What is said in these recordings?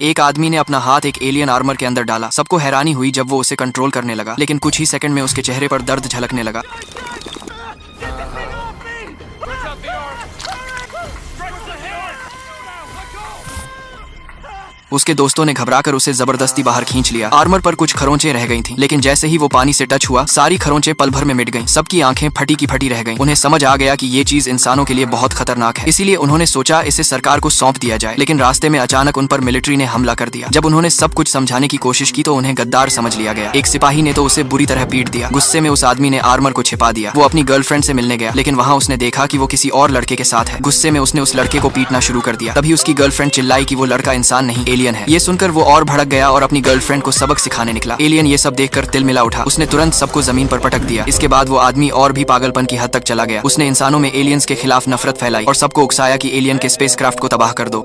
एक आदमी ने अपना हाथ एक एलियन आर्मर के अंदर डाला। सबको हैरानी हुई जब वो उसे कंट्रोल करने लगा, लेकिन कुछ ही सेकंड में उसके चेहरे पर दर्द झलकने लगा। उसके दोस्तों ने घबराकर उसे जबरदस्ती बाहर खींच लिया। आर्मर पर कुछ खरोंचे रह गई थीं, लेकिन जैसे ही वो पानी से टच हुआ, सारी खरोंचे पल भर में मिट गईं। सबकी आंखें फटी की फटी रह गईं। उन्हें समझ आ गया कि ये चीज इंसानों के लिए बहुत खतरनाक है, इसीलिए उन्होंने सोचा इसे सरकार को सौंप दिया जाए। लेकिन रास्ते में अचानक उन पर मिलिट्री ने हमला कर दिया। जब उन्होंने सब कुछ समझाने की कोशिश की तो उन्हें गद्दार समझ लिया गया। एक सिपाही ने तो उसे बुरी तरह पीट दिया। गुस्से में उस आदमी ने आर्मर को छिपा दिया। वो अपनी गर्लफ्रेंड से मिलने गया, लेकिन वहाँ उसने देखा कि वो किसी और लड़के के साथ है। गुस्से में उसने उस लड़के को पीटना शुरू कर दिया। तभी उसकी गर्लफ्रेंड चिल्लाई कि वो लड़का इंसान नहीं, एलियन है। ये सुनकर वो और भड़क गया और अपनी गर्लफ्रेंड को सबक सिखाने निकला। एलियन ये सब देखकर तिलमिला उठा। उसने तुरंत सबको जमीन पर पटक दिया। इसके बाद वो आदमी और भी पागलपन की हद तक चला गया। उसने इंसानों में एलियंस के खिलाफ नफरत फैलाई और सबको उकसाया कि एलियन के स्पेसक्राफ्ट को तबाह कर दो।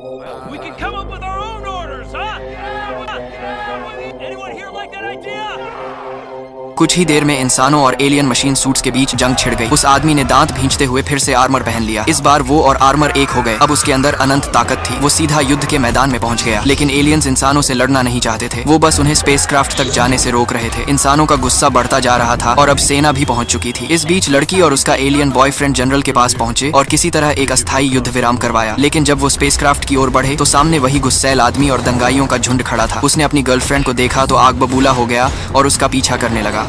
कुछ ही देर में इंसानों और एलियन मशीन सूट्स के बीच जंग छिड़ गई। उस आदमी ने दांत भींचते हुए फिर से आर्मर पहन लिया। इस बार वो और आर्मर एक हो गए। अब उसके अंदर अनंत ताकत थी। वो सीधा युद्ध के मैदान में पहुंच गया, लेकिन एलियंस इंसानों से लड़ना नहीं चाहते थे। वो बस उन्हें स्पेसक्राफ्ट तक जाने से रोक रहे थे। इंसानों का गुस्सा बढ़ता जा रहा था और अब सेना भी पहुंच चुकी थी। इस बीच लड़की और उसका एलियन बॉयफ्रेंड जनरल के पास पहुंचे और किसी तरह एक अस्थायी युद्ध विराम करवाया। लेकिन जब वो स्पेसक्राफ्ट की ओर बढ़े तो सामने वही गुस्सैल आदमी और दंगाइयों का झुंड खड़ा था। उसने अपनी गर्लफ्रेंड को देखा तो आग बबूला हो गया और उसका पीछा करने लगा।